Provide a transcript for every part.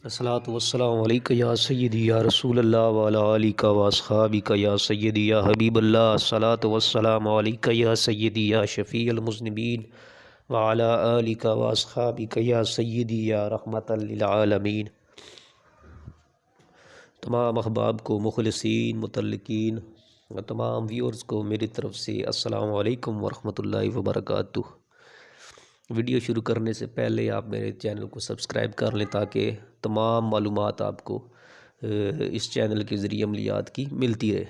الصلاۃ والسلام علیکہ یا سیدی یا رسول اللہ وعلی آلکہ و اصحابکہ یا سیدی یا حبیب اللہ الصلاۃ والسلام علیکہ یا سیدی یا شفیع المذنبین وعلی آلکہ و اصحابکہ یا سیدی یا رحمۃ للعالمین۔ تمام احباب کو، مخلصین، متعلقین اور تمام ویورز کو میری طرف سے السلام علیکم ورحمۃ اللہ وبرکاتہ۔ ویڈیو شروع کرنے سے پہلے آپ میرے چینل کو سبسکرائب کر لیں تاکہ تمام معلومات آپ کو اس چینل کے ذریعے عملیات کی ملتی رہے۔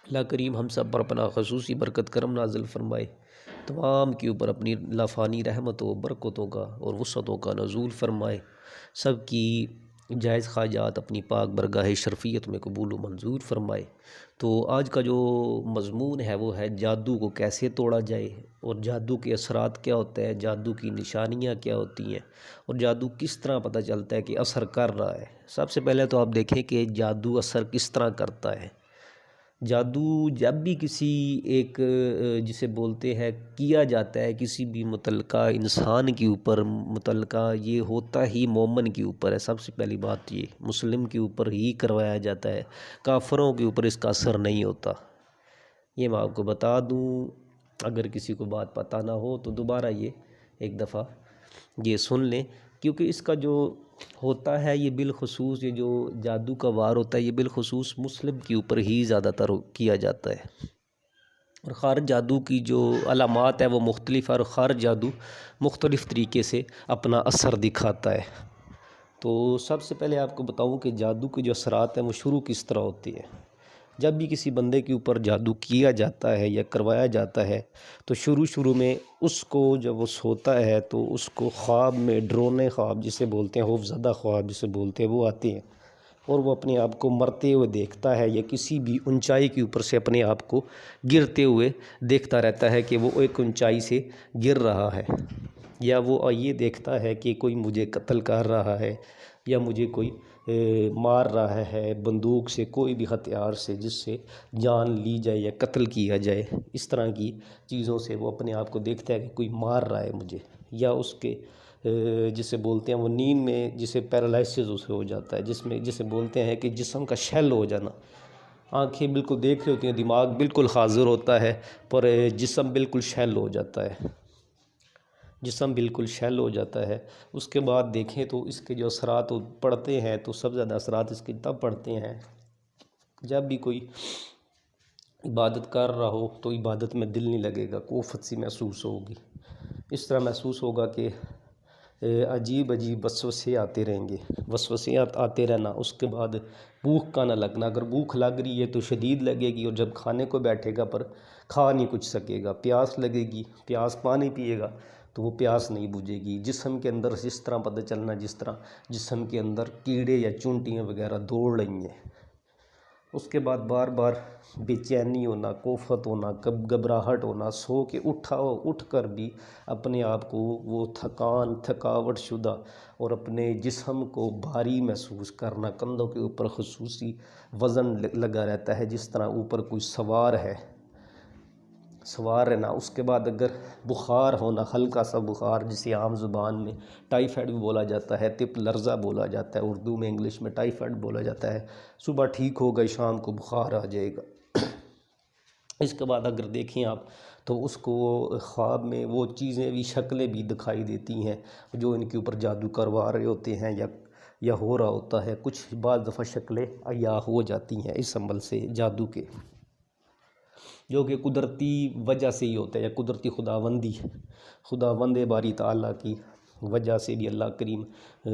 اللہ کریم ہم سب پر اپنا خصوصی برکت کرم نازل فرمائے، تمام کے اوپر اپنی لافانی رحمتوں، برکتوں کا اور وسعتوں کا نزول فرمائے، سب کی جائز حاجات اپنی پاک برگاہ شرفیت میں قبول و منظور فرمائے۔ تو آج کا جو مضمون ہے وہ ہے جادو کو کیسے توڑا جائے، اور جادو کے اثرات کیا ہوتا ہے، جادو کی نشانیاں کیا ہوتی ہیں، اور جادو کس طرح پتہ چلتا ہے کہ اثر کر رہا ہے۔ سب سے پہلے تو آپ دیکھیں کہ جادو اثر کس طرح کرتا ہے۔ جادو جب بھی کسی ایک جسے بولتے ہیں کیا جاتا ہے کسی بھی متعلقہ انسان کے اوپر، متعلقہ یہ ہوتا ہی مومن کے اوپر ہے۔ سب سے پہلی بات یہ مسلم کے اوپر ہی کروایا جاتا ہے، کافروں کے اوپر اس کا اثر نہیں ہوتا۔ یہ میں آپ کو بتا دوں، اگر کسی کو بات پتہ نہ ہو تو دوبارہ یہ ایک دفعہ یہ سن لیں، کیونکہ اس کا جو ہوتا ہے یہ بالخصوص یہ جو جادو کا وار ہوتا ہے یہ بالخصوص مسلم کے اوپر ہی زیادہ تر کیا جاتا ہے، اور خار جادو کی جو علامات ہے وہ مختلف ہے، اور خار جادو مختلف طریقے سے اپنا اثر دکھاتا ہے۔ تو سب سے پہلے آپ کو بتاؤں کہ جادو کے جو اثرات ہیں وہ شروع کس طرح ہوتے ہیں۔ جب بھی کسی بندے کے اوپر جادو کیا جاتا ہے یا کروایا جاتا ہے تو شروع میں اس کو جب وہ سوتا ہے تو اس کو خواب میں ڈرونے خواب جسے بولتے ہیں، خوف زدہ خواب جسے بولتے ہیں، وہ آتے ہیں، اور وہ اپنے آپ کو مرتے ہوئے دیکھتا ہے یا کسی بھی اونچائی کے اوپر سے اپنے آپ کو گرتے ہوئے دیکھتا رہتا ہے کہ وہ ایک اونچائی سے گر رہا ہے، یا وہ یہ دیکھتا ہے کہ کوئی مجھے قتل کر رہا ہے یا مجھے کوئی مار رہا ہے بندوق سے، کوئی بھی ہتھیار سے جس سے جان لی جائے یا قتل کیا جائے۔ اس طرح کی چیزوں سے وہ اپنے آپ کو دیکھتا ہے کہ کوئی مار رہا ہے مجھے، یا اس کے جسے بولتے ہیں وہ نیند میں جسے پیرالائسس اسے ہو جاتا ہے، جسے بولتے ہیں کہ جسم کا شیل ہو جانا۔ آنکھیں بالکل دیکھ رہی ہوتی ہیں، دماغ بالکل حاضر ہوتا ہے، پر جسم بالکل شیل ہو جاتا ہے، جسم بالکل شیل ہو جاتا ہے۔ اس کے بعد دیکھیں تو اس کے جو اثرات پڑتے ہیں تو سب سے زیادہ اثرات اس کے تب پڑتے ہیں جب بھی کوئی عبادت کر رہا ہو تو عبادت میں دل نہیں لگے گا، کوفت سی محسوس ہوگی، اس طرح محسوس ہوگا کہ عجیب وسوسے آتے رہیں گے، وسوسے آتے رہنا۔ اس کے بعد بھوک کا نہ لگنا، اگر بھوک لگ رہی ہے تو شدید لگے گی، اور جب کھانے کو بیٹھے گا پر کھا نہیں کچھ سکے گا۔ پیاس لگے گی، پیاس پانی پیے گا تو وہ پیاس نہیں بجھے گی۔ جسم کے اندر جس طرح پتہ چلنا جس طرح جسم کے اندر کیڑے یا چونٹیاں وغیرہ دوڑ رہی ہیں۔ اس کے بعد بار بار بے چینی ہونا، کوفت ہونا، گھبراہٹ ہونا، سو کے اٹھ کر بھی اپنے آپ کو وہ تھکاوٹ شدہ اور اپنے جسم کو بھاری محسوس کرنا، کندھوں کے اوپر خصوصی وزن لگا رہتا ہے جس طرح اوپر کوئی سوار رہنا۔ اس کے بعد اگر بخار ہونا، ہلکا سا بخار جسے عام زبان میں ٹائیفائڈ بھی بولا جاتا ہے، تپ لرزہ بولا جاتا ہے، اردو میں انگلش میں ٹائیفائڈ بولا جاتا ہے، صبح ٹھیک ہو گئی شام کو بخار آ جائے گا۔ اس کے بعد اگر دیکھیں آپ تو اس کو خواب میں وہ چیزیں بھی، شکلیں بھی دکھائی دیتی ہیں جو ان کے اوپر جادو کروا رہے ہوتے ہیں یا ہو رہا ہوتا ہے۔ کچھ بعض دفعہ شکلیں عیاں ہو جاتی ہیں اس عمل سے جادو کے، جو کہ قدرتی وجہ سے ہی ہوتا ہے، یا قدرتی خداوند باری تعالیٰ کی وجہ سے بھی اللہ کریم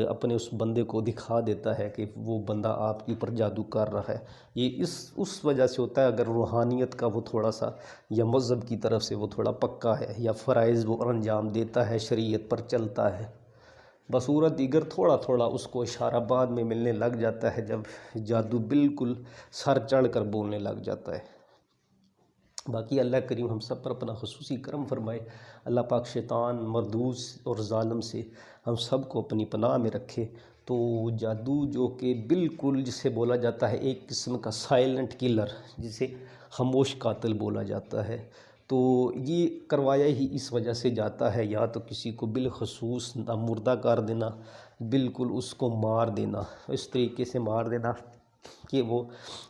اپنے اس بندے کو دکھا دیتا ہے کہ وہ بندہ آپ کے اوپر جادو کر رہا ہے۔ یہ اس وجہ سے ہوتا ہے اگر روحانیت کا وہ تھوڑا سا یا مذہب کی طرف سے وہ تھوڑا پکا ہے، یا فرائض وہ انجام دیتا ہے، شریعت پر چلتا ہے۔ بصورت دیگر تھوڑا اس کو اشارہ بعد میں ملنے لگ جاتا ہے جب جادو بالکل سر چڑھ کر بولنے لگ جاتا ہے۔ باقی اللہ کریم ہم سب پر اپنا خصوصی کرم فرمائے، اللہ پاک شیطان مردود اور ظالم سے ہم سب کو اپنی پناہ میں رکھے۔ تو جادو جو کہ بالکل جسے بولا جاتا ہے ایک قسم کا سائلنٹ کلر، جسے خاموش قاتل بولا جاتا ہے، تو یہ کروایا ہی اس وجہ سے جاتا ہے، یا تو کسی کو بالخصوص مردہ کر دینا، بالکل اس کو مار دینا، اس طریقے سے مار دینا کہ وہ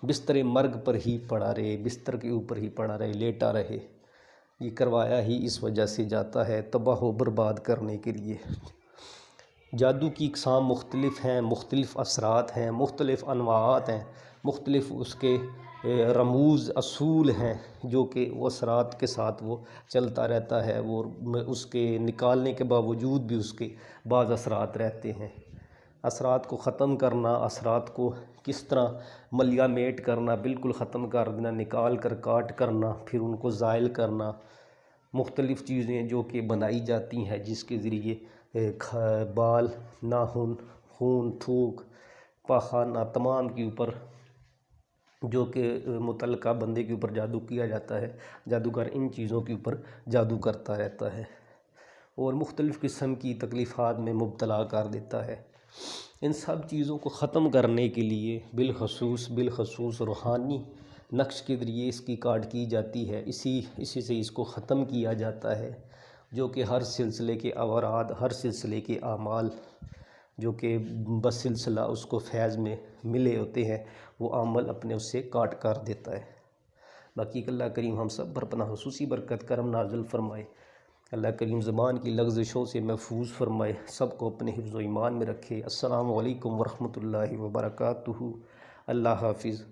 بستر مرگ پر ہی پڑا رہے، بستر کے اوپر ہی پڑا رہے، لیٹا رہے۔ یہ کروایا ہی اس وجہ سے جاتا ہے، تباہ و برباد کرنے کے لیے۔ جادو کی اقسام مختلف ہیں، مختلف اثرات ہیں، مختلف انواعات ہیں، مختلف اس کے رموز اصول ہیں، جو کہ وہ اثرات کے ساتھ وہ چلتا رہتا ہے۔ وہ اس کے نکالنے کے باوجود بھی اس کے بعض اثرات رہتے ہیں۔ اثرات کو ختم کرنا، اثرات کو کس طرح ملیامیٹ کرنا، بالکل ختم کر دینا، نکال کر کاٹ کرنا، پھر ان کو زائل کرنا، مختلف چیزیں جو کہ بنائی جاتی ہیں جس کے ذریعے بال، ناخن، خون، تھوک، پاخانہ تمام کے اوپر جو کہ متعلقہ بندے کے اوپر جادو کیا جاتا ہے، جادوگر ان چیزوں کے اوپر جادو کرتا رہتا ہے اور مختلف قسم کی تکلیفات میں مبتلا کر دیتا ہے۔ ان سب چیزوں کو ختم کرنے کے لیے بالخصوص روحانی نقش کے ذریعے اس کی کاٹ کی جاتی ہے، اسی سے اس کو ختم کیا جاتا ہے، جو کہ ہر سلسلے کے اوراد، ہر سلسلے کے اعمال جو کہ بسلسلہ اس کو فیض میں ملے ہوتے ہیں، وہ عمل اپنے اس سے کاٹ کر دیتا ہے۔ باقی اللہ کریم ہم سب پر اپنا خصوصی برکت کرم نازل فرمائے، اللہ کریم زبان کی لغزشوں سے محفوظ فرمائے، سب کو اپنے حفظ و ایمان میں رکھے۔ السلام علیکم ورحمۃ اللہ وبرکاتہ۔ اللہ حافظ۔